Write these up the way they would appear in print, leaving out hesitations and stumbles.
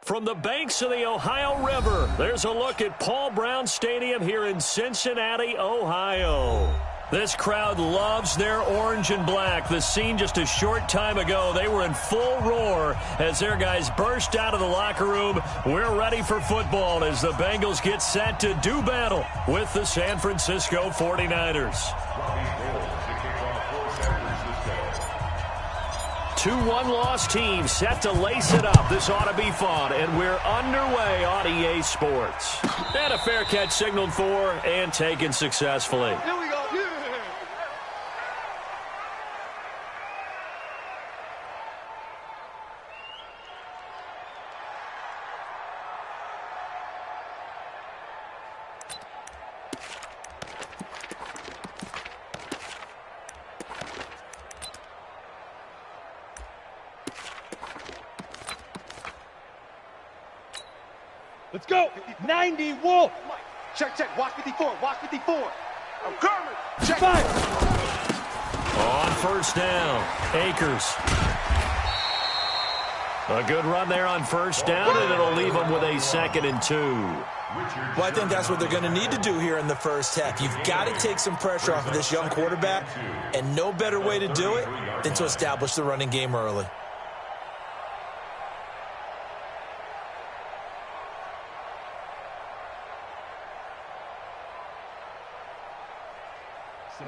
From the banks of the Ohio River, there's a look at Paul Brown Stadium here in Cincinnati, Ohio. This crowd loves their orange and black. The scene just a short time ago, they were in full roar as their guys burst out of the locker room. We're ready for football as the Bengals get set to do battle with the San Francisco 49ers. 2 1-loss teams set to lace it up. This ought to be fun, and we're underway on EA Sports. And a fair catch signaled for and taken successfully. Here we go. Let's go. 90 Wolf. Check, check. Watch 54. Watch 54. I'm coming. Check. 5. On first down, Akers. A good run there on first down, and it'll leave them with a 2nd and 2. Well, I think that's what they're going to need to do here in the first half. You've got to take some pressure off of this young quarterback, and no better way to do it than to establish the running game early.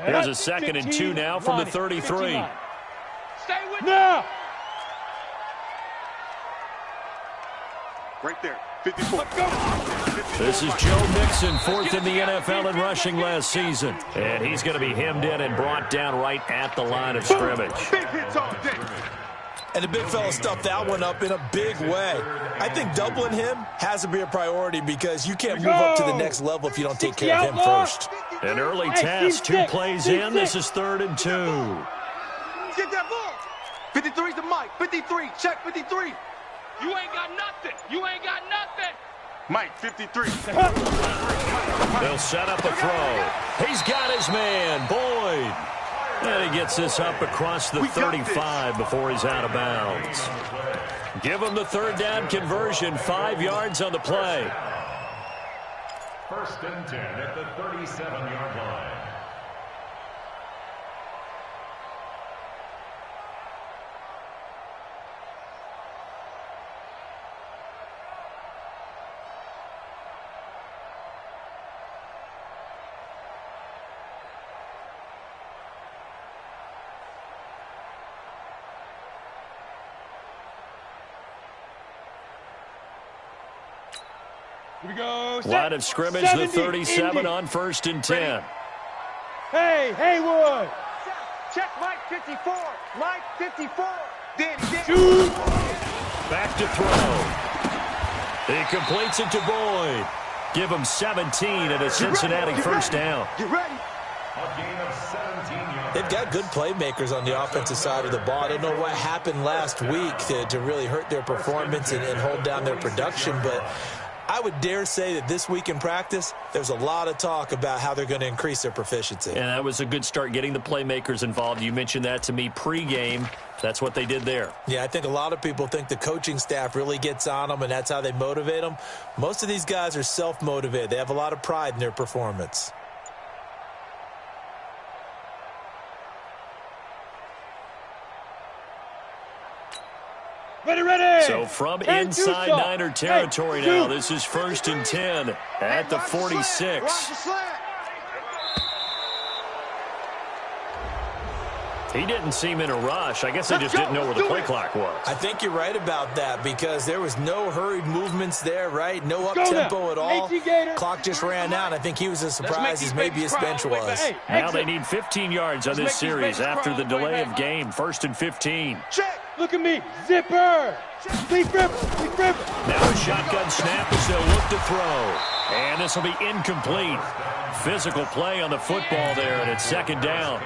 Here's a 2nd and 2 now from the 33. Stay with now. Right there. 54. This is Joe Mixon, 4th in the NFL in rushing last season. And he's going to be hemmed in and brought down right at the line of scrimmage. Big hits all day. And the big fella stuffed that one up in a big way. I think doubling him has to be a priority because you can't move up to the next level if you don't take care of him first. An early test, 2 plays in. This is 3rd and 2. Get that ball. 53's the Mike. 53. Check 53. You ain't got nothing. You ain't got nothing. Mike, 53. They'll set up a throw. He's got his man, Boyd. And he gets this up across the 35 before he's out of bounds. Give him the 3rd down conversion, 5 yards on the play. 1st and 10 at the 37-yard line. Here we go. Line of scrimmage, the 37 on 1st and 10. Hey, Haywood. Check Mike 54. Mike 54. Danny. Shoot. Back to throw. He completes it to Boyd. Give him 17 and a Cincinnati first down. Get ready. A gain of 17 yards. They've got good playmakers on the offensive side of the ball. I don't know what happened last week to really hurt their performance and hold down their production, but I would dare say that this week in practice, there's a lot of talk about how they're going to increase their proficiency. And that was a good start getting the playmakers involved. You mentioned that to me pregame. That's what they did there. Yeah, I think a lot of people think the coaching staff really gets on them, and that's how they motivate them. Most of these guys are self-motivated. They have a lot of pride in their performance. Ready. So from inside Niner territory now, this is 1st and 10 at the 46. He didn't seem in a rush. I guess they just didn't know where the play clock was. I think you're right about that because there was no hurried movements there, right? No up-tempo at all. Clock just ran out. I think he was as surprised as maybe his bench was. Now they need 15 yards on this series after the delay of game. 1st and 15. Check. Look at me. Zipper. Leaf ripper. Now a shotgun snap as they'll look to throw. And this will be incomplete. Physical play on the football there, and it's 2nd down.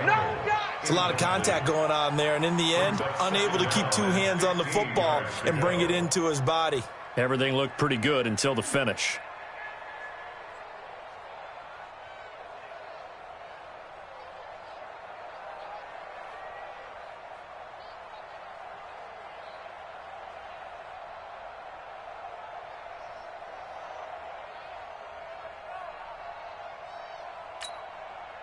It's a lot of contact going on there, and in the end, unable to keep 2 hands on the football and bring it into his body. Everything looked pretty good until the finish.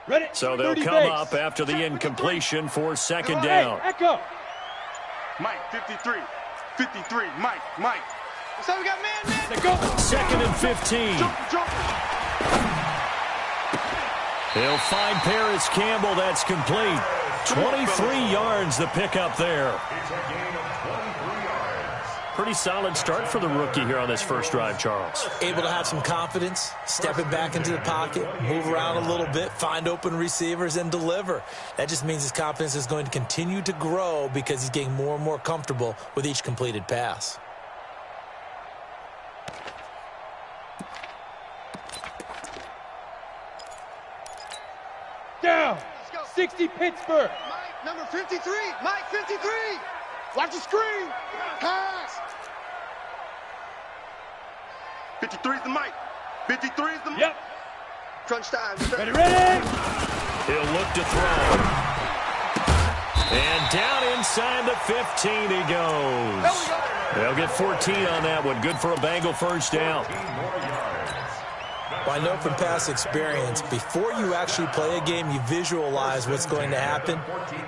Ready? So they'll come base. up after the incompletion for second Hey, down. echo. Mike, 53. 53. Mike. So we got man. Let go. Second and 15. Jump. He'll find Paris Campbell. That's complete. 23 yards the pickup there. It's a gain of 23 yards. Pretty solid start for the rookie here on this first drive, Charles. Able to have some confidence, stepping back into the pocket, move around a little bit, find open receivers, and deliver. That just means his confidence is going to continue to grow because he's getting more and more comfortable with each completed pass. Down. 60 Pittsburgh. Mike, number 53. Mike, 53. Watch the screen. Pass. 53 is the Mike. 53 is the Mike. Yep. Crunch time. Ready. He'll look to throw. And down inside the 15 he goes. They'll get 14 on that one. Good for a Bengal first down. Well, I know from past experience, before you actually play a game, you visualize what's going to happen.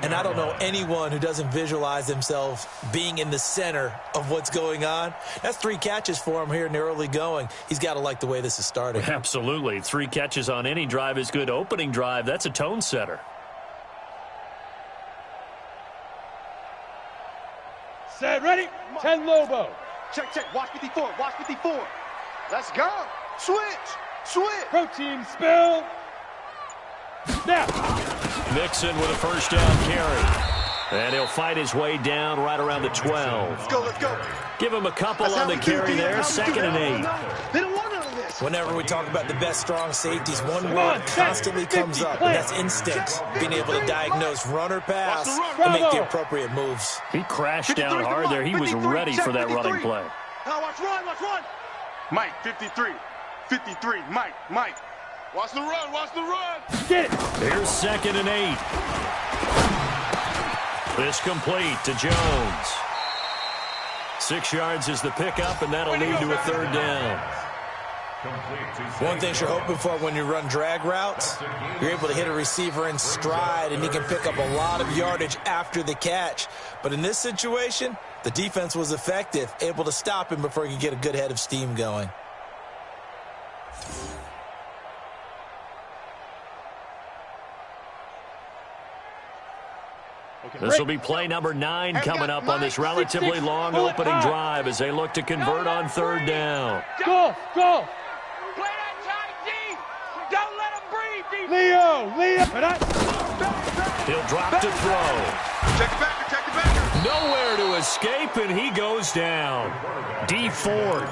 And I don't know anyone who doesn't visualize themselves being in the center of what's going on. That's 3 catches for him here in the early going. He's got to like the way this is starting. Absolutely. 3 catches on any drive is good. Opening drive, that's a tone setter. Set. Ready. 10 Lobo. Check. Watch 54. Watch 54. Let's go. Switch. Protein spill. Snap. Mixon with a first down carry. And he'll fight his way down right around the 12. Let's go. Give him a couple on the carry there. Second and 8. They don't want none of this. Whenever we talk about the best strong safeties, one word constantly comes up, and that's instinct. Being able to diagnose run or pass and make the appropriate moves. He crashed down hard there. He was ready for that running play. Now watch run. Mike, 53. 53. Mike. Watch the run. Get it. Here's second and 8. This complete to Jones. 6 yards is the pickup, and that'll lead to a third down. One thing you're hoping for when you run drag routes, you're able to hit a receiver in stride, and he can pick up a lot of yardage after the catch. But in this situation, the defense was effective, able to stop him before he could get a good head of steam going. This will be play number 9 coming up on this relatively long opening drive as they look to convert on third down. Go. Play that tight D. Don't let him breathe. Leo. He'll drop to throw. Check the backer. Nowhere to escape, and he goes down. D. Ford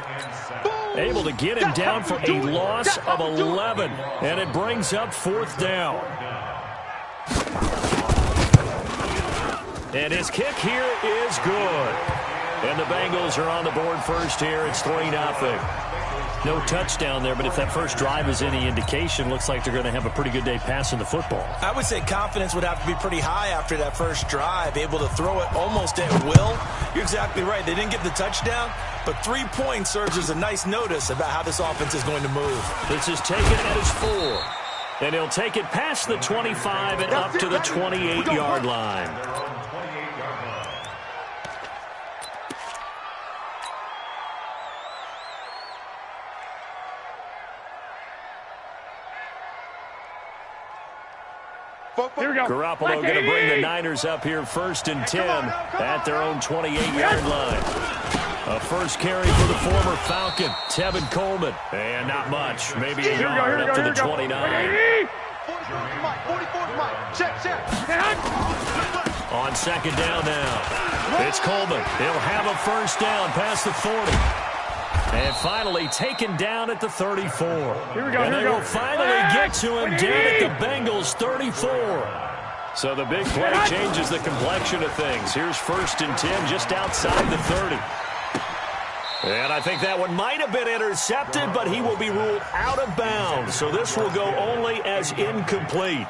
able to get him down for a loss of 11, and it brings up fourth down. And his kick here is good. And the Bengals are on the board first here. It's 3-0. No touchdown there, but if that first drive is any indication, looks like they're going to have a pretty good day passing the football. I would say confidence would have to be pretty high after that first drive, able to throw it almost at will. You're exactly right. They didn't get the touchdown, but 3 points serves as a nice notice about how this offense is going to move. This is taken at his 4. And he'll take it past the 25 and up to the 28-yard line. Here we go. Garoppolo going to bring the Niners up here first and 10 at their own 28-yard line. A first carry for the former Falcon, Tevin Coleman. And not much, maybe a yard up to the 29. 44's Mike. Check. On second down now. It's Coleman. He'll have a first down past the 40. And finally taken down at the 34. Here we go. And they will finally get to him down at the Bengals 34. So the big play changes the complexion of things. Here's first and 10 just outside the 30. And I think that one might have been intercepted, but he will be ruled out of bounds. So this will go only as incomplete.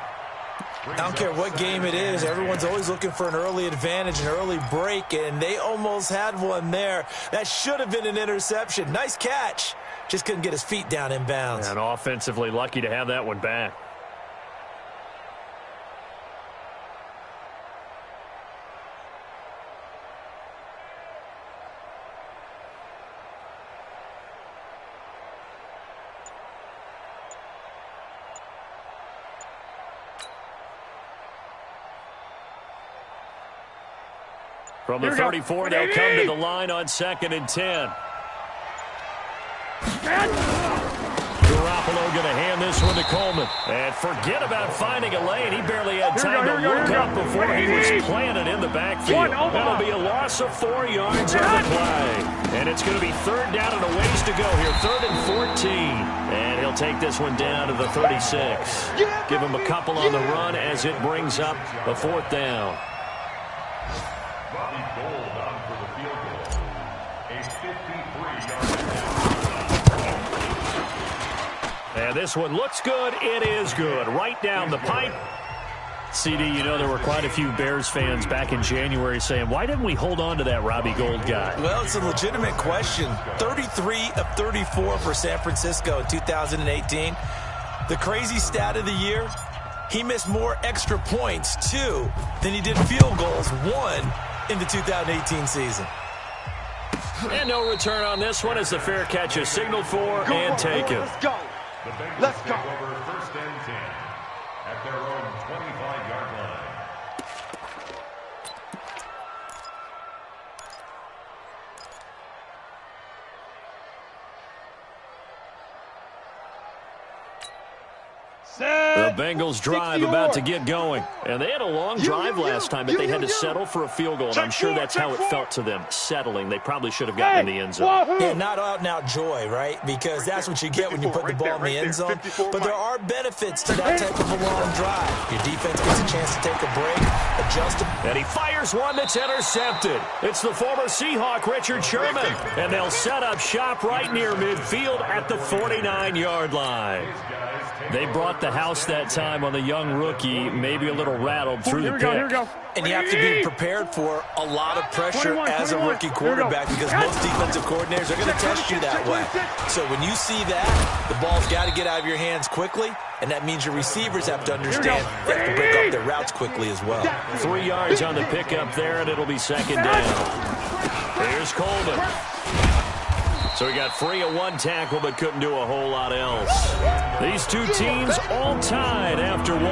I don't care what game it is. Everyone's always looking for an early advantage, an early break, and they almost had one there. That should have been an interception. Nice catch. Just couldn't get his feet down in bounds. And offensively lucky to have that one back. From the 34, they'll come to the line on 2nd and 10. Garoppolo going to hand this one to Coleman. And forget about finding a lane. He barely had time to look up before he was planted in the backfield. That'll be a loss of 4 yards on the play. And it's going to be 3rd down and a ways to go here. 3rd and 14. And he'll take this one down to the 36. Give him a couple on the run as it brings up the 4th down. And this one looks good. It is good. Right down the pipe. CD, you know there were quite a few Bears fans back in January saying, why didn't we hold on to that Robbie Gould guy? Well, it's a legitimate question. 33 of 34 for San Francisco in 2018. The crazy stat of the year, he missed more extra points, 2, than he did field goals, 1, in the 2018 season. And no return on this one as the fair catch is signaled for and taken. Let's go. Let's go. Over 1st and 10 at their own 25-yard line. The Bengals drive about to get going. And they had a long drive last time, but they had to settle for a field goal. And I'm sure that's how it felt to them, settling. They probably should have gotten in the end zone. Yeah, not out-and-out joy, right? Because that's what you get when you put the ball in the end zone. But there are benefits to that type of a long drive. Your defense gets a chance to take a break, adjust. And he fires one that's intercepted. It's the former Seahawk, Richard Sherman. And they'll set up shop right near midfield at the 49-yard line. They brought the house that time on the young rookie, maybe a little rattled through the pick. Here we go. And you have to be prepared for a lot of pressure as a rookie quarterback because most defensive coordinators are going to test you that way. So when you see that, the ball's got to get out of your hands quickly, and that means your receivers have to understand they have to break up their routes quickly as well. 3 yards on the pickup there, and it'll be 2nd down. Here's Coleman. So he got free of 1 tackle but couldn't do a whole lot else. These two teams all tied after 1.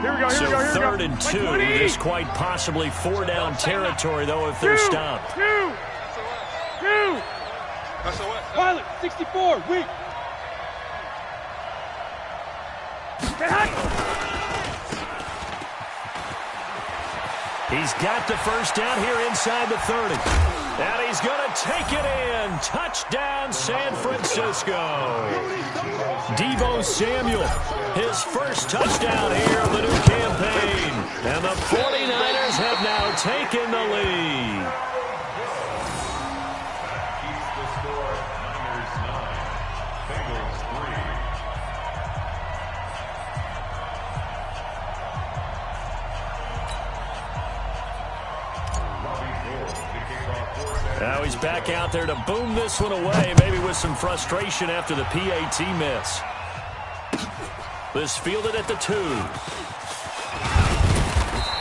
Here we go. So 3rd and 2. This quite possibly 4-down territory, though, if they're stopped. Two. Pilot, 64, weak. He's got the 1st down here inside the 30. And he's going to take it in. Touchdown, San Francisco. Deebo Samuel, his 1st touchdown here of the new campaign. And the 49ers have now taken the lead. That keeps the score Niners 9, Bengals 3. Now he's back out there to boom this one away, maybe with some frustration after the PAT miss. This fielded at the 2.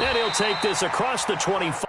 And he'll take this across the 25.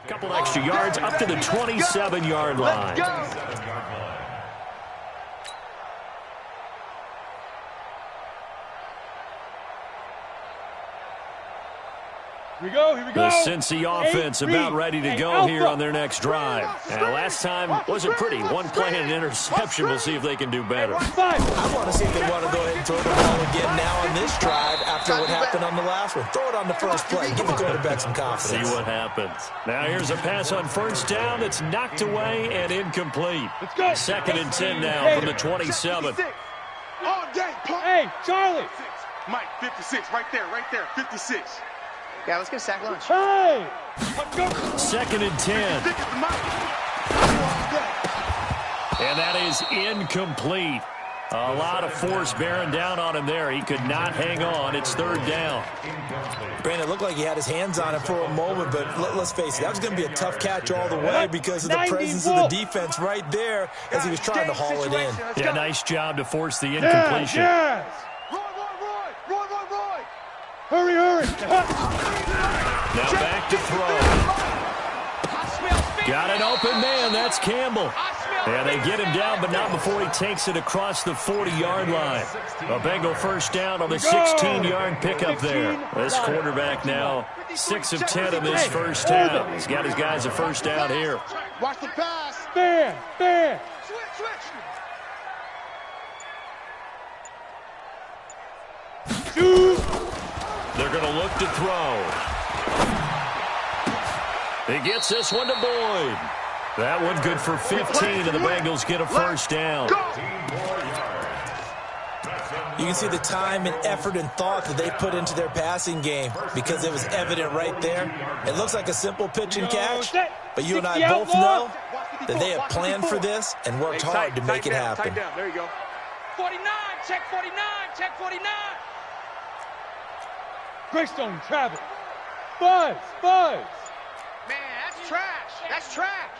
Couple extra yards up to the 27-yard line. Here we go. The Cincy offense about ready to go here on their next drive. Last time wasn't pretty. 1 play and an interception. We'll see if they can do better. I want to see if they want to go ahead and throw the ball again now on this drive after what happened on the last one. Throw it on the first play. Give the quarterback some confidence. See what happens. Now here's a pass on 1st down that's knocked away and incomplete. Let's go. 2nd and 10 now from the 27. All day, punk. Hey, Charlie. Mike, 56, right there, 56. Yeah, let's get a sack lunch. Hey! 2nd and 10. And that is incomplete. A lot of force bearing down on him there. He could not hang on. It's 3rd down. Brandon, it looked like he had his hands on it for a moment, but let's face it, that was going to be a tough catch all the way because of the presence of the defense right there as he was trying to haul it in. Yeah, nice job to force the incompletion. Yes! Hurry, hurry! Now back to throw. Got an open man. That's Campbell. And they get him down, but not before he takes it across the 40-yard line. A Bengal first down on the 16-yard pickup there. This quarterback now 6 of 10 in this first half. He's got his guys a first down here. Watch the pass. Fair! They're going to look to throw. He gets this one to Boyd. That one good for 15, and the Bengals get a first down. You can see the time and effort and thought that they put into their passing game because it was evident right there. It looks like a simple pitch and catch, but you and I both know that they have planned for this and worked hard to make it happen. There you go. 49, check 49, check 49. Greystone, travel. Buzz! Man, that's trash. That's trash.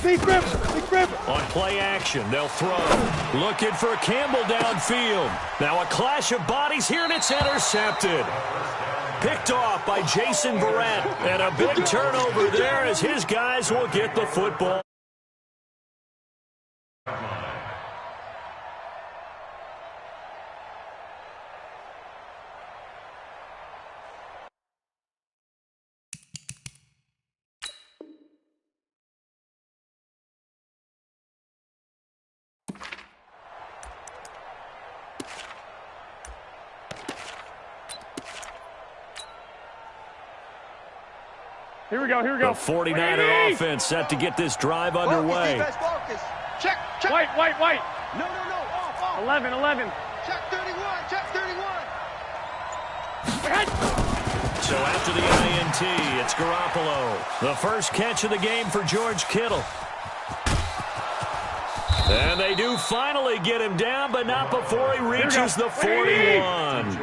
Big River! On play action, they'll throw. Looking for Campbell downfield. Now a clash of bodies here, and it's intercepted. Picked off by Jason Verrett. And a big turnover there as his guys will get the football. Here we go. The 49er offense set to get this drive underway. Check. White. No. Off. 11. Check 31. So after the INT, it's Garoppolo. The first catch of the game for George Kittle. And they do finally get him down, but not before he reaches the 41.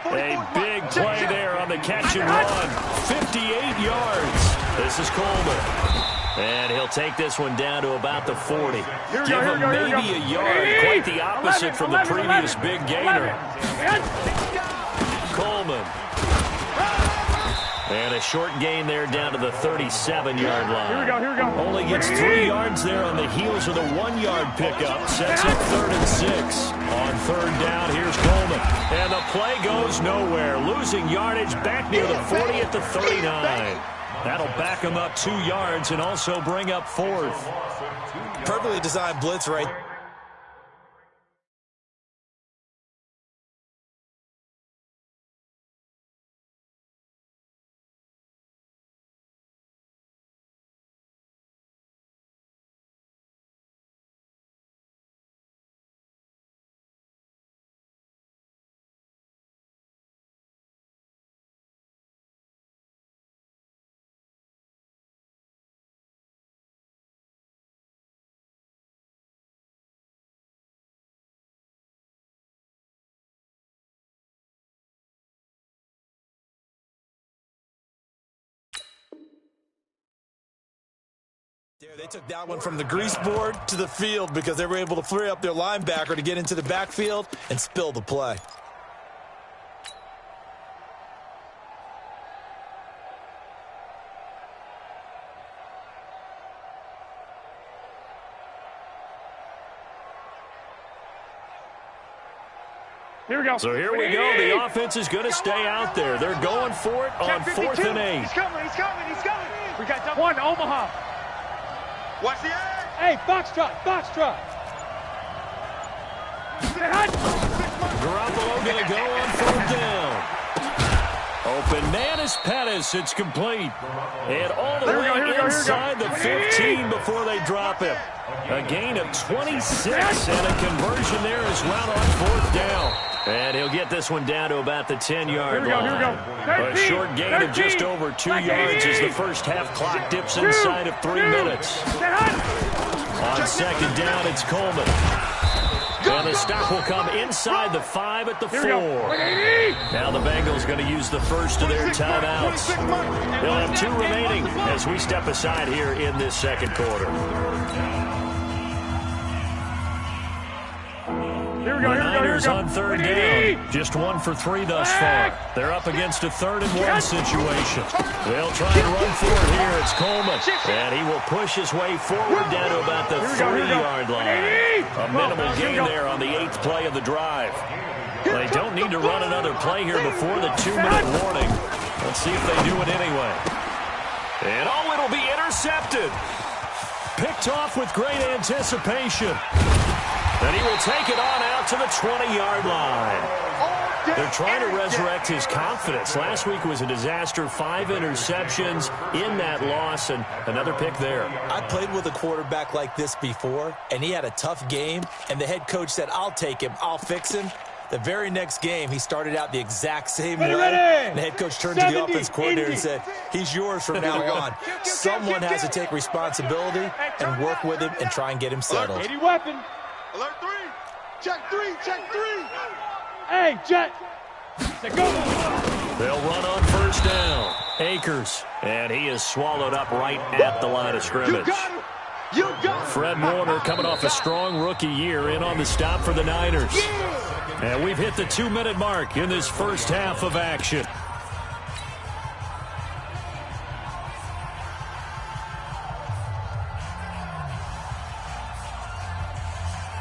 A big play there on the catch and run. 58 yards. This is Coleman. And he'll take this one down to about the 40. Give him maybe a yard. Quite the opposite from the previous big gainer. Coleman. And a short gain there down to the 37-yard line. Here we go. Only gets 3 yards there on the heels of the 1-yard pickup. Sets up 3rd and 6. On 3rd down, here's Coleman. And the play goes nowhere. Losing yardage back near the 40 at the 39. That'll back him up 2 yards and also bring up 4th. Perfectly designed blitz right. They took that one from the grease board to the field because they were able to free up their linebacker to get into the backfield and spill the play. Here we go. So here we go. The offense is going to stay out there. They're going for it on 4th and 8. He's coming. We got one, Omaha. Watch the edge. Hey, Foxtrot. Garoppolo going to go on 4th down. Open man is Pettis. It's complete. And all the way inside the 15 before they drop him. A gain of 26 and a conversion there as well on fourth down. And he'll get this one down to about the 10-yard line. A short gain of just over 2 yards as the first half clock dips inside of 3 minutes. On second down, it's Coleman. And the stop will come inside the 5 at the 4. Now the Bengals going to use the first of their timeouts. They'll have 2 remaining as we step aside here in this second quarter. The Niners on third down. Just 1 for 3 thus far. They're up against a 3rd and 1 situation. They'll try and run for it here. It's Coleman. And he will push his way forward down to about the 3-yard line. A minimal gain there on the 8th play of the drive. They don't need to run another play here before the 2-minute warning. Let's see if they do it anyway. And oh, it'll be intercepted. Picked off with great anticipation. And he will take it on out to the 20-yard line. They're trying to resurrect his confidence. Last week was a disaster. 5 interceptions in that loss, and another pick there. I played with a quarterback like this before, and he had a tough game, and the head coach said, I'll take him, I'll fix him. The very next game, he started out the exact same way. And the head coach turned to the offense coordinator and said, he's yours from now on. Someone has to take responsibility and work with him and try and get him settled. 80 weapon. Alert 3. Check 3. Check 3. Hey, Jet. Go. They'll run on first down. Akers. And he is swallowed up right at the line of scrimmage. You got it. Fred Warner coming off a strong rookie year in on the stop for the Niners. And we've hit the 2-minute mark in this first half of action.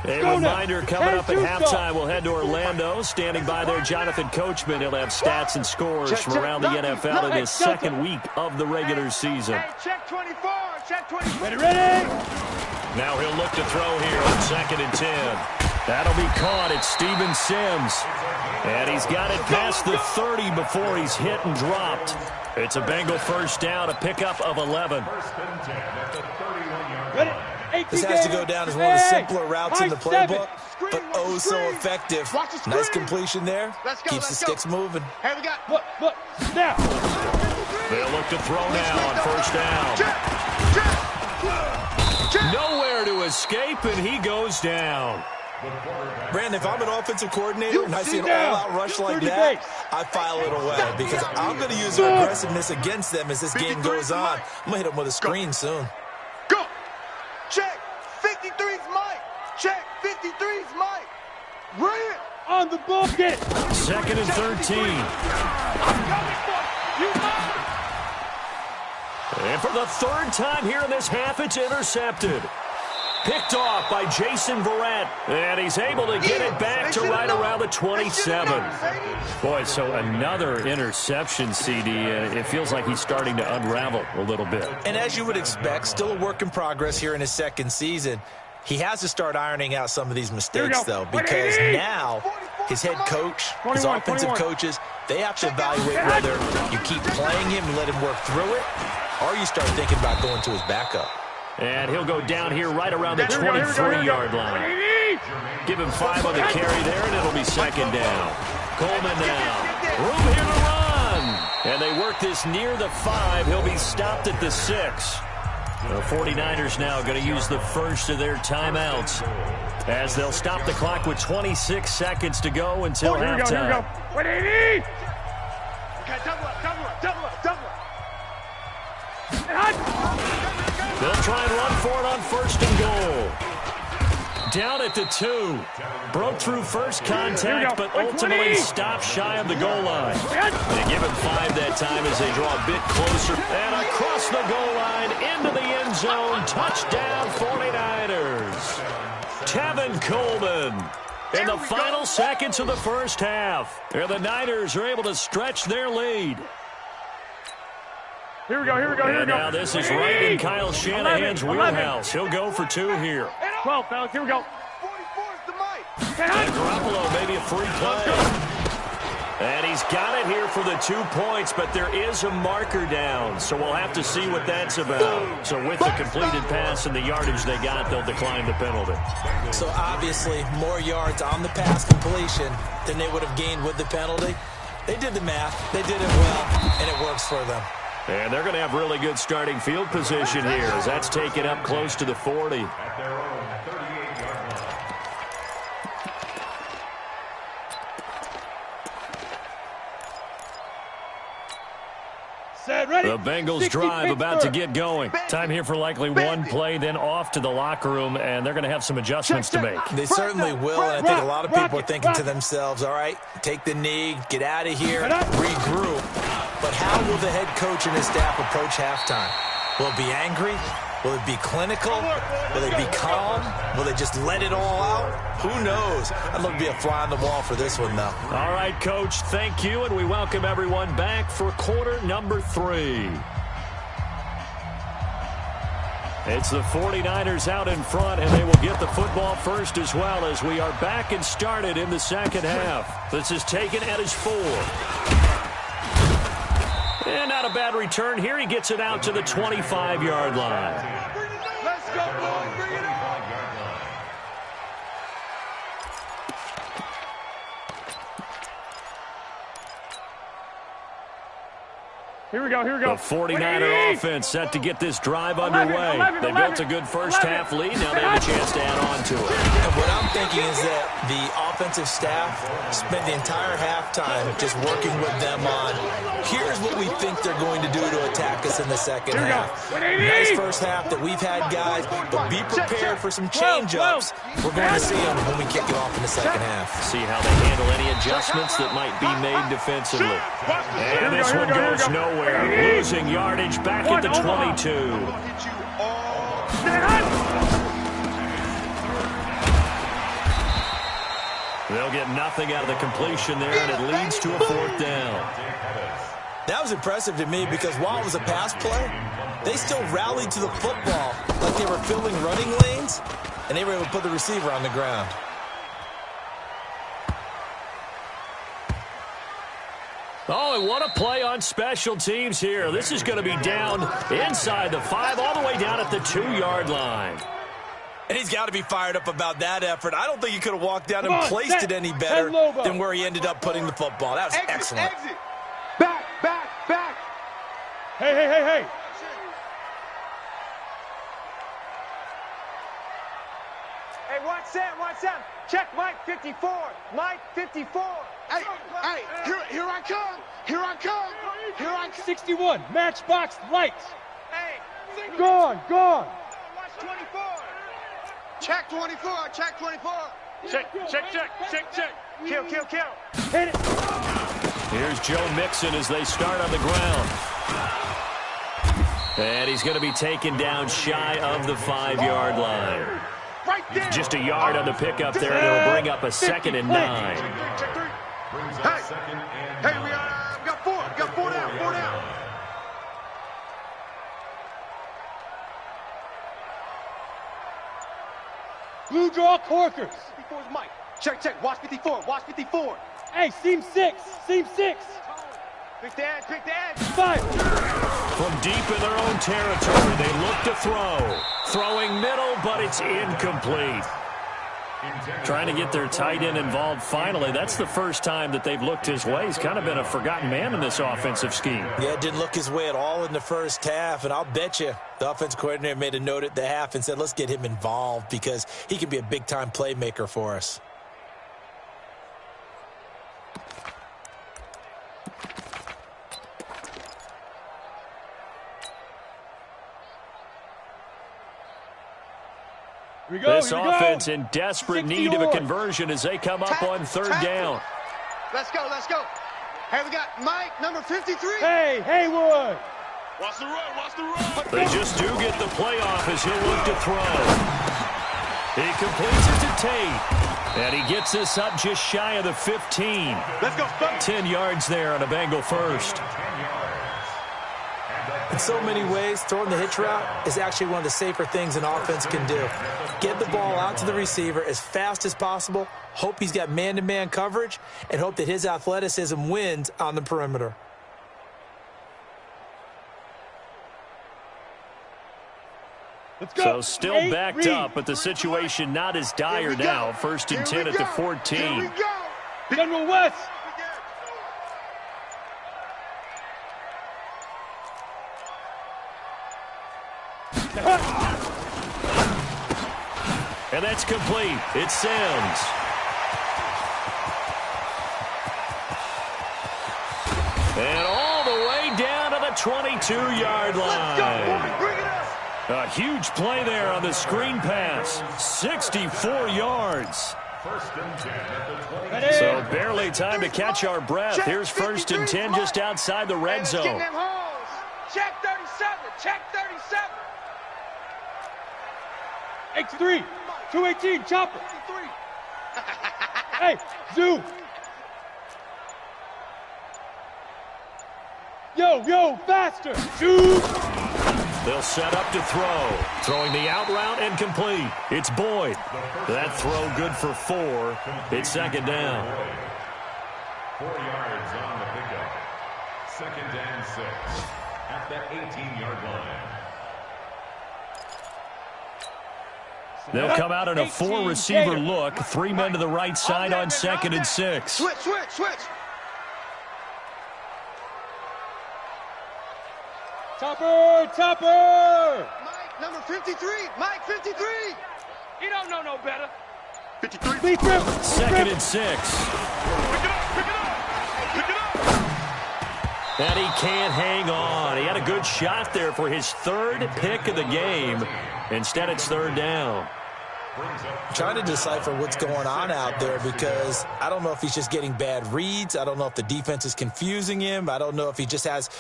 A reminder coming up at halftime. We'll head to Orlando. Standing by there, Jonathan Coachman. He'll have stats and scores from around the NFL in his second week of the regular season. Hey, check 24. Check 24. Ready. Now he'll look to throw here on 2nd and 10. That'll be caught. It's Steven Sims. And he's got it past the 30 before he's hit and dropped. It's a Bengal first down, a pickup of 11. Ready. This has to go down as one of the simpler routes in the playbook, but oh so effective. Nice completion there. Keeps the sticks moving. Hey, we got. Look. Now. They'll look to throw now on first down. Nowhere to escape, and he goes down. Brandon, if I'm an offensive coordinator and I see an all-out rush like that, I file it away because I'm going to use their aggressiveness against them as this game goes on. I'm going to hit them with a screen soon. Go. Check. 53's Mike. Check. 53's Mike. Red. On the bucket. 2nd and 13. And for the 3rd time here in this half, it's intercepted. Picked off by Jason Verrett. And he's able to get it back to right around the 27. Boy, so another interception, CD. It feels like he's starting to unravel a little bit. And as you would expect, still a work in progress here in his second season. He has to start ironing out some of these mistakes, though, because now his head coach, his offensive coaches, they have to evaluate whether you keep playing him and let him work through it, or you start thinking about going to his backup. And he'll go down here right around the 23-yard line. Give him 5 on the carry there, and it'll be 2nd down. Coleman now. Room here to run. And they work this near the 5. He'll be stopped at the 6. The 49ers now going to use the first of their timeouts as they'll stop the clock with 26 seconds to go until halftime. Here we go. 180. Okay, double up. They'll try and run for it on 1st and goal. Down at the 2. Broke through first contact, but ultimately stopped shy of the goal line. They give him 5 that time as they draw a bit closer. And across the goal line, into the end zone. Touchdown, 49ers. Tevin Coleman. In the final seconds of the first half. And the Niners are able to stretch their lead. Here we go. And now this is right in Kyle Shanahan's wheelhouse. He'll go for 2 here. 12, fellas. Here we go. 44's the Mike. And Garoppolo, maybe a free play. And he's got it here for the 2 points, but there is a marker down, so we'll have to see what that's about. So with the completed pass and the yardage they got, they'll decline the penalty. So obviously more yards on the pass completion than they would have gained with the penalty. They did the math, they did it well, and it works for them. And they're going to have really good starting field position here as that's taken up close to the 40. At their own 38-yard line. Set, ready. The Bengals drive about to get going. Time here for likely one play, then off to the locker room, and they're going to have some adjustments to make. They certainly will, and I think a lot of people are thinking to themselves, all right, take the knee, get out of here, regroup. But how will the head coach and his staff approach halftime? Will it be angry? Will it be clinical? Will they be calm? Will they just let it all out? Who knows? I'd love to be a fly on the wall for this one, though. All right, Coach, thank you, and we welcome everyone back for quarter number 3. It's the 49ers out in front, and they will get the football first as well as we are back and started in the second half. This is taken at his 4. And not a bad return here. He gets it out to the 25-yard line. Let's go, boys. Bring it on. Here we go, here we go. The 49er offense set to get this drive underway. They built a good first half lead. Now they have a chance to add on to it. And what I'm thinking is that the offensive staff spent the entire halftime just working with them on, here's what we think they're going to do to attack us in the second half. Nice first half that we've had, guys, but be prepared for some change-ups. We're going to see them when we kick it off in the second half. See how they handle any adjustments that might be made defensively. And this one goes nowhere. Losing yardage back at the 22. They'll get nothing out of the completion there, and it leads to a 4th down. That was impressive to me because while it was a pass play, they still rallied to the football like they were filling running lanes, and they were able to put the receiver on the ground. Oh, and what a play on special teams here. This is going to be down inside the 5, all the way down at the 2-yard line. And he's got to be fired up about that effort. I don't think he could have walked down and placed it any better than where he ended up putting the football. That was excellent. Exit. Back, back, back. Hey, hey, hey, hey. Hey, watch that, watch that. Check Mike 54. Mike 54. Hey, hey, here I come. Here I come. Here I come. 61, matchbox lights. Hey, Gone. watch 24. Check 24, check 24. Check. Kill. Hit it. Here's Joe Mixon as they start on the ground. And he's going to be taken down shy of the 5-yard line. Right there. Just a yard on the pickup there, and it'll bring up a 2nd and 9. Check 3. Brings Hey. up 2nd and Hey, we got 4. Got 4 down, 4 down. Blue draw Corkers. 54 is Mike. Check. Watch 54. Watch 54. Hey, seam 6. Seam 6. Pick the edge. 5. From deep in their own territory, they look to throw. Throwing middle, but it's incomplete. Trying to get their tight end involved finally. That's the first time that they've looked his way. He's kind of been a forgotten man in this offensive scheme. Yeah, it didn't look his way at all in the first half, and I'll bet you the offense coordinator made a note at the half and said, let's get him involved because he can be a big-time playmaker for us. This offense in desperate need of a conversion as they come up on 3rd down. Let's go. Hey, we got Mike, number 53. Hey, Haywood. Watch the run. They just do get the playoff as he'll look to throw. He completes it to Tate. And he gets this up just shy of the 15. Let's go. 10 yards there on a Bengal first. 10 yards. And the In so many ways, throwing the hitch route is actually one of the safer things an offense can do. Get the ball out to the receiver as fast as possible, hope he's got man-to-man coverage, and hope that his athleticism wins on the perimeter. Let's go. So still backed up, but the situation not as dire now. 1st and 10 at the 14. Here we go. General West. And that's complete. It sends. And all the way down to the 22-yard line. Let's go, boy. Bring it up. A huge play there on the screen pass. 64 yards. 1st and 10 at the 20. So barely time to catch our breath. Here's 1st and 10 just outside the red zone. Check 37. Check 37. X3. 218. Chopper. Hey, zoom. Yo, faster. Zoom. They'll set up to throw. Throwing the out route and complete. It's Boyd. That throw good for 4. It's 2nd down. 4 yards on the pickup. 2nd and 6 at the 18-yard line. They'll come out in a 4-receiver look. 3 men to the right side on 2nd and 6. Switch. Topper. Mike, number 53. Mike, 53. You don't know no better. 53. Beat him. 2nd and 6. Pick it up. And he can't hang on. He had a good shot there for his 3rd pick of the game. Instead, it's 3rd down. I'm trying to decipher what's going on out there because I don't know if he's just getting bad reads. I don't know if the defense is confusing him. I don't know if he just has,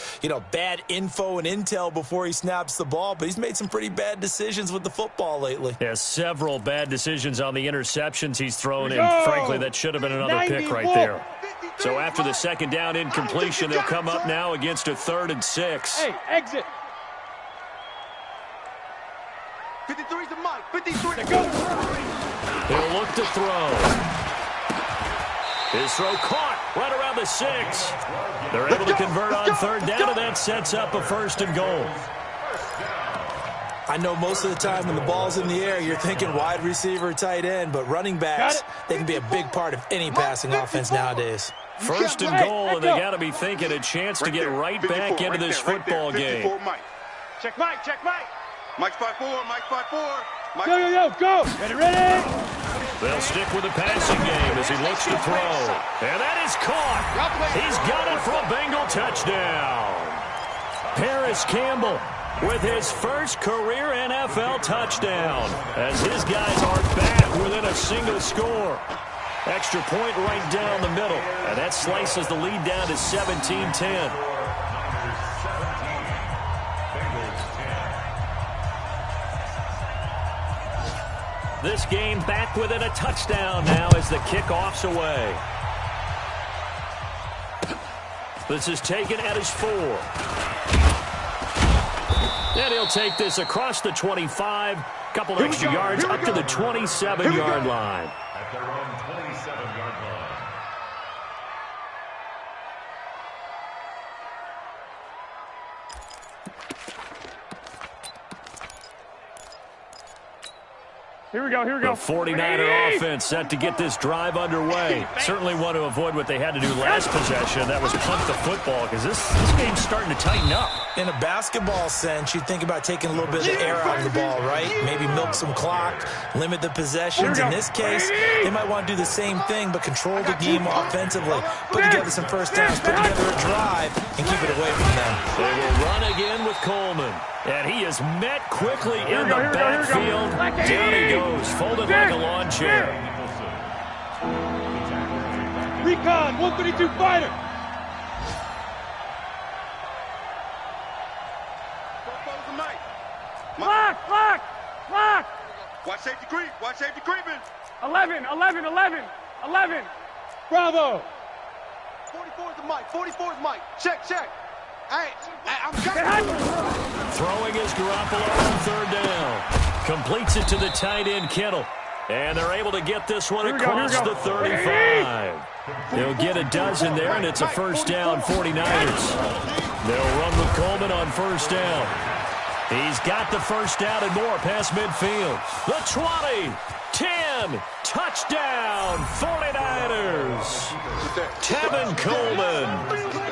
bad info and intel before he snaps the ball. But he's made some pretty bad decisions with the football lately. Yeah, several bad decisions on the interceptions he's thrown in. Frankly, that should have been another pick right there. So after the 2nd down incompletion, they'll come up now against a 3rd and 6. Hey, exit. 53's the Mike. 53. Go. He'll look to throw. His throw caught right around the 6. They're able to convert on 3rd down, and that sets up a 1st and goal. I know most of the time when the ball's in the air, you're thinking wide receiver, tight end, but running backs, they can be a big part of any passing offense nowadays. 1st and goal, and they got to be thinking a chance to get right back into this football game. Check Mike. Mike's 5'4", Mike's 5'4". Mike. Yo, go. Ready. They'll stick with the passing game as he looks to throw. And that is caught. He's got it for a Bengal touchdown. Paris Campbell with his first career NFL touchdown as his guys are back within a single score. Extra point right down the middle. And that slices the lead down to 17-10. This game back within a touchdown now as the kickoff's away. This is taken at his 4. And he'll take this across the 25. Couple extra yards up to the 27-yard line. At their own 27-yard line. Here we go. The 49er offense set to get this drive underway. Certainly want to avoid what they had to do last possession. That was punt the football because this game's starting to tighten up. In a basketball sense, you think about taking a little bit of the air out of the ball, right? Maybe milk some clock, limit the possessions. In this case, they might want to do the same thing but control the game offensively. Put together some first downs, put together a drive, and keep it away from them. They will run again with Coleman. And he is met quickly in the backfield. Down he goes, folded like a lawn chair. Recon, 132 fighter. Lock. Watch safety creeping. 11. Bravo. 44's the Mike. Check. Hey, I'm coming. Throwing is Garoppolo on third down. Completes it to the tight end, Kittle. And they're able to get this one across the 35. They'll get a dozen there, and it's a first down, 49ers. They'll run with Coleman on first down. He's got the first down and more past midfield. The 20, 10, touchdown, 49ers. Tevin Coleman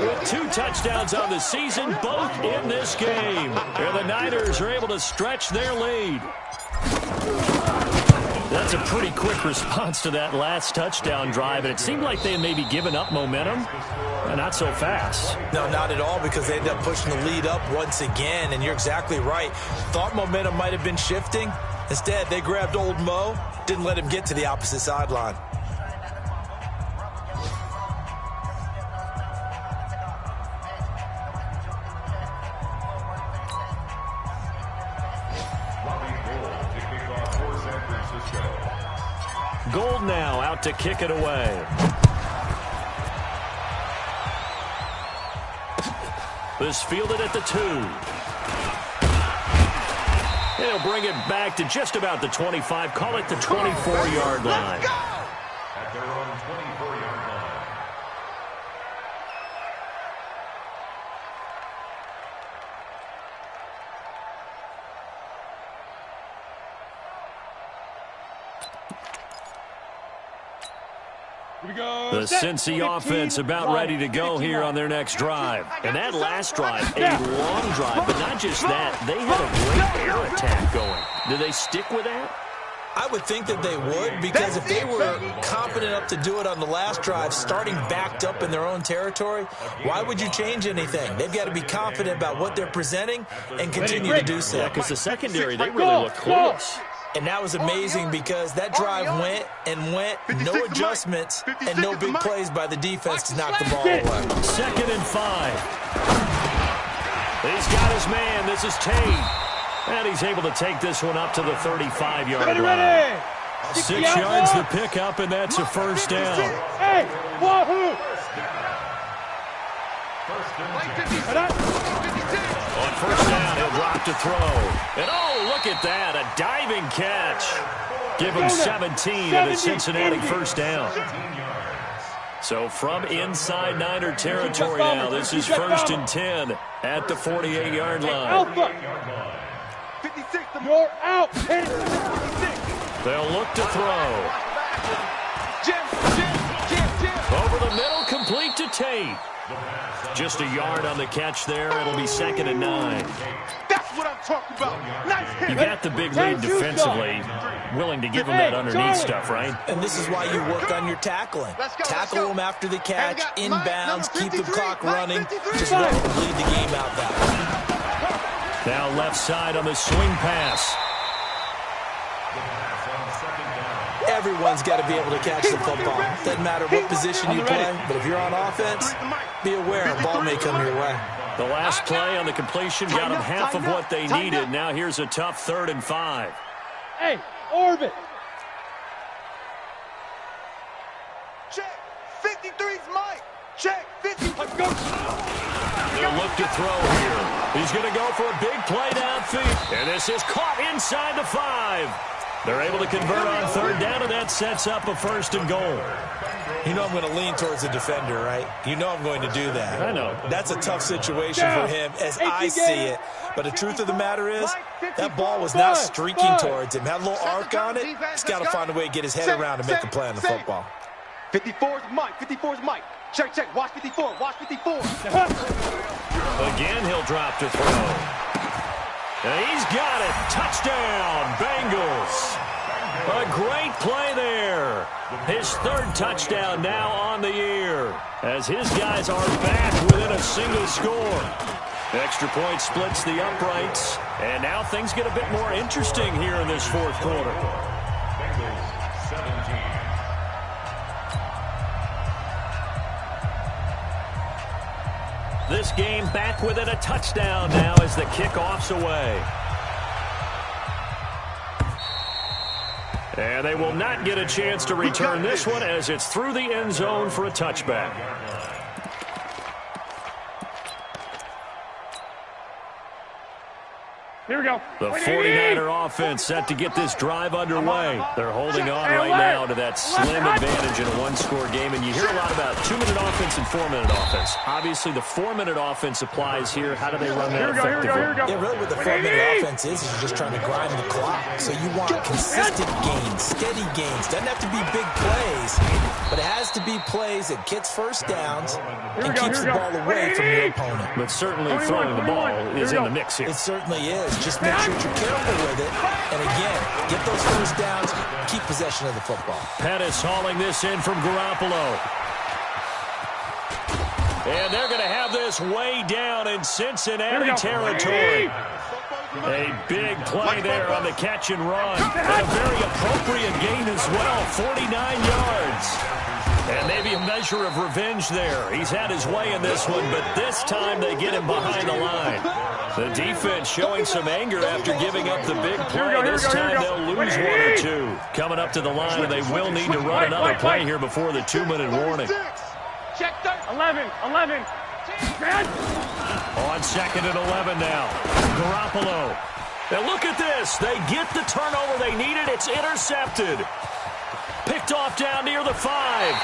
with 2 touchdowns on the season, both in this game. And the Niners are able to stretch their lead. That's a pretty quick response to that last touchdown drive, and it seemed like they had maybe given up momentum. Not so fast. No, not at all, because they ended up pushing the lead up once again, and you're exactly right. Thought momentum might have been shifting. Instead, they grabbed old Mo, didn't let him get to the opposite sideline. Gold now out to kick it away. This fielded at the 2. And he'll bring it back to just about the 25. Call it the 24-yard line. At their own 24-yard line. The Cincy offense about ready to go here on their next drive. And that last drive, a long drive, but not just that. They had a great air attack going. Do they stick with that? I would think that they would, because if they were confident enough to do it on the last drive, starting backed up in their own territory, why would you change anything? They've got to be confident about what they're presenting and continue to do so. Yeah, because the secondary, they really look close. And that was amazing, because that drive went and went, no adjustments, and no big plays by the defense to knock the ball away. 2nd and 5. He's got his man. This is Tate. And he's able to take this one up to the 35-yard line. 6 yards the pickup, and that's a first down. Hey, wahoo! On first down, he'll drop to throw. And oh, look at that, a diving catch. Give him 17 and a Cincinnati first down. So from inside Niner territory now, this is 1st and 10 at the 48-yard line. Alpha! You're out! They'll look to throw. Over the middle, complete to Tate. Just a yard on the catch there. It'll be 2nd and 9. That's what I'm talking about. Nice hit. You got the big lead defensively. Willing to give them that underneath stuff, right? And this is why you work on your tackling. Tackle them after the catch, inbounds, keep the clock running. Just let them lead the game out that way. Now left side on the swing pass. Everyone's got to be able to catch the football. Doesn't matter what position you play, but if you're on offense, be aware a ball may come your way. The last play on the completion got them half of what they needed. Now here's a tough 3rd and 5. Hey, orbit! Check. 53's Mike. Check. 50. Let's go. They'll look to throw here. He's going to go for a big play downfield. And this is caught inside the 5. They're able to convert on 3rd down, and that sets up a 1st and goal. You know I'm going to lean towards the defender, right? You know I'm going to do that. I know. That's a tough situation for him as I see it. But the truth of the matter is, that ball was not streaking towards him. Had a little arc on it. He's got to find a way to get his head around and make a play on the football. 54's Mike. 54's Mike. Check, check. Watch 54. Watch 54. Again, he'll drop to throw. And he's got it. Touchdown, Bengals. A great play there. His 3rd touchdown now on the year, as his guys are back within a single score. Extra point splits the uprights, and now things get a bit more interesting here in this 4th quarter. Bengals 17. This game back within a touchdown now as the kickoff's away. And they will not get a chance to return this one as it's through the end zone for a touchback. Here we go. The 49er offense set to get this drive underway. They're holding on right now to that slim advantage in a one-score game, and you hear a lot about 2-minute offense and 4-minute offense. Obviously, the 4-minute offense applies here. How do they run that effectively? Yeah, really what the 4-minute offense is you're just trying to grind the clock. So you want consistent gains, steady gains. Doesn't have to be big plays, but it has to be plays that gets first downs and keeps the ball away from your opponent. But certainly throwing the ball is in the mix here. It certainly is. Just make sure you're careful with it. And again, get those first downs, keep possession of the football. Pettis hauling this in from Garoppolo. And they're going to have this way down in Cincinnati territory. A big play there on the catch and run. And a very appropriate gain as well, 49 yards. And maybe a measure of revenge there. He's had his way in this one, but this time they get him behind the line. The defense showing some anger after giving up the big play. This time they'll lose 1 or 2. Coming up to the line, and they will need to run another play here before the 2-minute warning. Check 11. On 2nd and 11 now. Garoppolo. Now look at this. They get the turnover they needed. It's intercepted. Picked off down near the 5.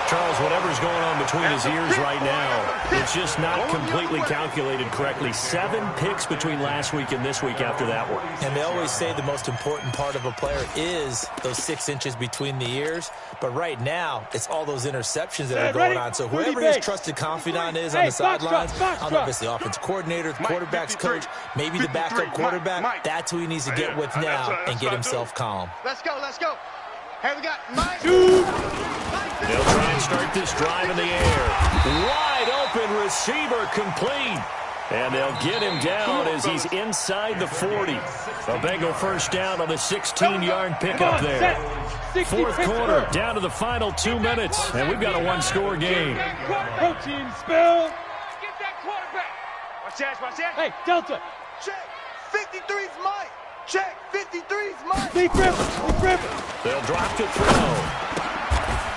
Charles, whatever's going on between his ears right now, it's just not completely calculated correctly. 7 picks between last week and this week after that one. And they always say the most important part of a player is those 6 inches between the ears. But right now, it's all those interceptions that are going on. So whoever his trusted confidant is on the sidelines, I don't know if it's the offense coordinator, the quarterback's coach, maybe the backup quarterback, that's who he needs to get with now and get himself calm. Let's go. Hey, we got Mike. They'll try and start this drive in the air. Wide open receiver complete. And they'll get him down as he's inside the 40. A Bengal first down on the 16-yard pickup there. 4th quarter, down to the final 2 minutes. And we've got a 1-score game. Protein spill. Get that quarterback. Watch that. Hey, Delta. Check. 53's Mike. Check. 53's Mike. Deep river. They'll drop to throw.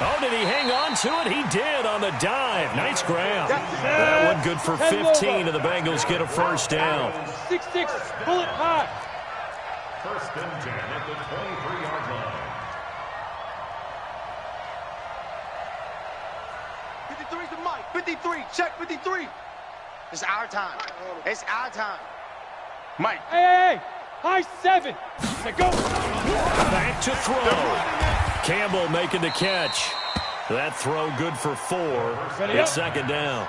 Oh, did he hang on to it? He did on the dive. Nice grab. That one good for 15, and the Bengals get a first down. 6-6, bullet high. 1st and 10 at the 23-yard line. 53's the Mike. 53. Check 53. It's our time. Mike. Hey. High 7. Now go. Back to throw. Campbell making the catch. That throw good for 4. It's 2nd down.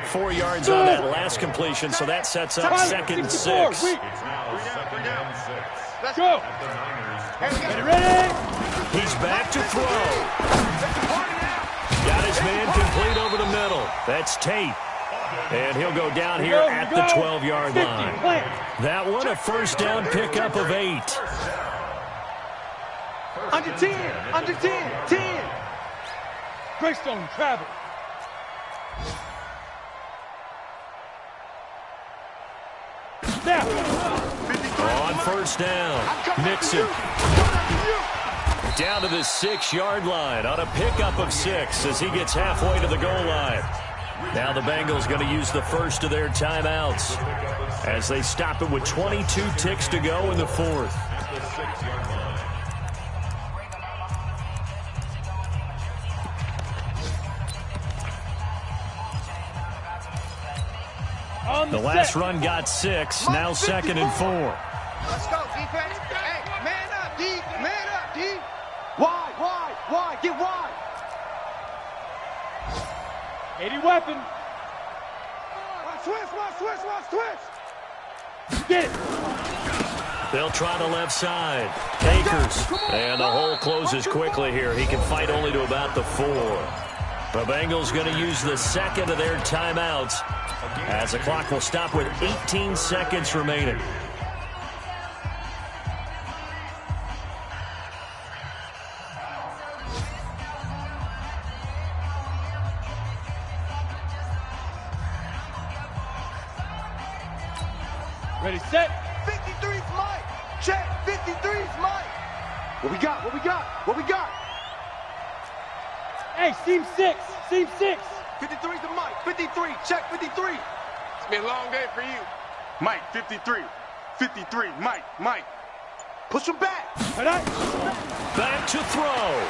4 yards on that last completion, so that sets up 2nd and 6. It's now 2nd and 6. Let's go. Ready? He's back to throw. Got his man complete over the middle. That's Tate. And he'll go down here at the 12-yard line. That one, a first down pickup of 8. Under 10. Greystone travel. Now. On first down, Mixon. Down to the 6-yard line on a pickup of 6 as he gets halfway to the goal line. Now the Bengals going to use the first of their timeouts as they stop it with 22 ticks to go in the 4th. The last run got 6, now 2nd and 4. Let's go, defense. Hey, man up, D. Man up, D. Wide. Get wide. 80 weapon. Watch twist. Get it. They'll try the left side. Akers. And the hole closes quickly here. He can fight only to about the 4. The Bengals going to use the 2nd of their timeouts as the clock will stop with 18 seconds remaining. Ready, set. 53's Mike. Check. 53's Mike. What we got? Hey, seam 6. 53's the Mike. 53. Check 53. It's been a long day for you. Mike, 53. 53, Mike. Push him back. Back to throw.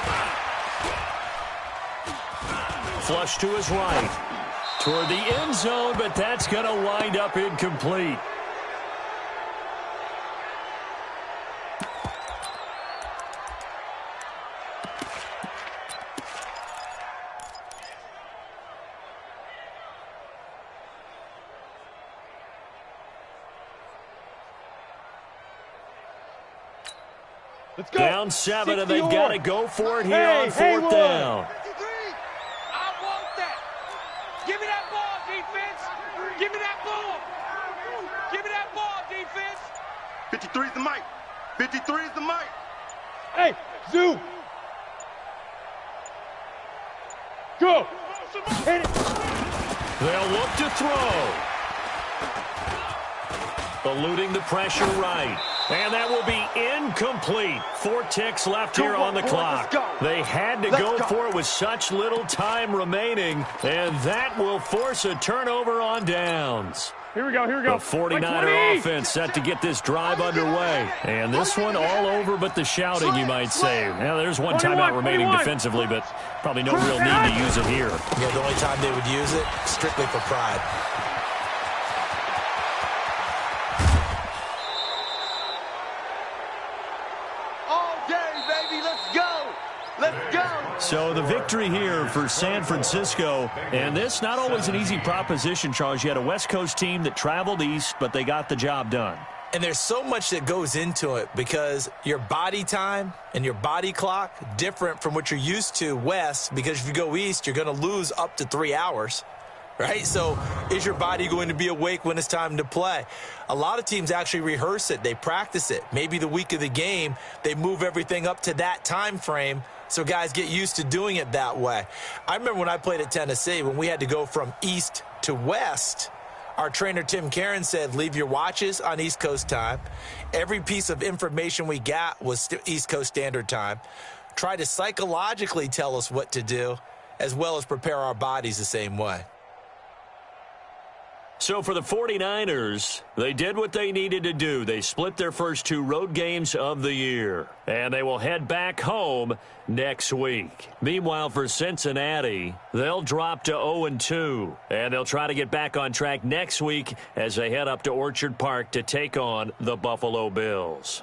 Flush to his right. Toward the end zone, but that's going to wind up incomplete. Let's go. Down 7, and they've 60 got to go for it here on 4th down. I want that. Give me that ball, defense. Give me that ball. Give me that ball, defense. 53 is the Mike. 53 is the Mike. Hey, zoom. Go. Hit it. They'll look to throw. Eluding the pressure right. And that will be incomplete. 4 ticks left here on the clock. They had to go for it with such little time remaining, and that will force a turnover on downs. Here we go. The 49er offense set to get this drive underway. And this one all over but the shouting, you might say. Now, there's one timeout remaining defensively, but probably no real need to use it here. Yeah, the only time they would use it, strictly for pride. So the victory here for San Francisco, and this not always an easy proposition, Charles. You had a West Coast team that traveled east, but they got the job done. And there's so much that goes into it because your body time and your body clock different from what you're used to west, because if you go east, you're going to lose up to 3 hours. Right? So is your body going to be awake when it's time to play? A lot of teams actually rehearse it. They practice it. Maybe the week of the game, they move everything up to that time frame so guys get used to doing it that way. I remember when I played at Tennessee, when we had to go from east to west, our trainer Tim Karen said, leave your watches on East Coast time. Every piece of information we got was East Coast Standard Time. Try to psychologically tell us what to do, as well as prepare our bodies the same way. So for the 49ers, they did what they needed to do. They split their first 2 road games of the year, and they will head back home next week. Meanwhile, for Cincinnati, they'll drop to 0-2, and they'll try to get back on track next week as they head up to Orchard Park to take on the Buffalo Bills.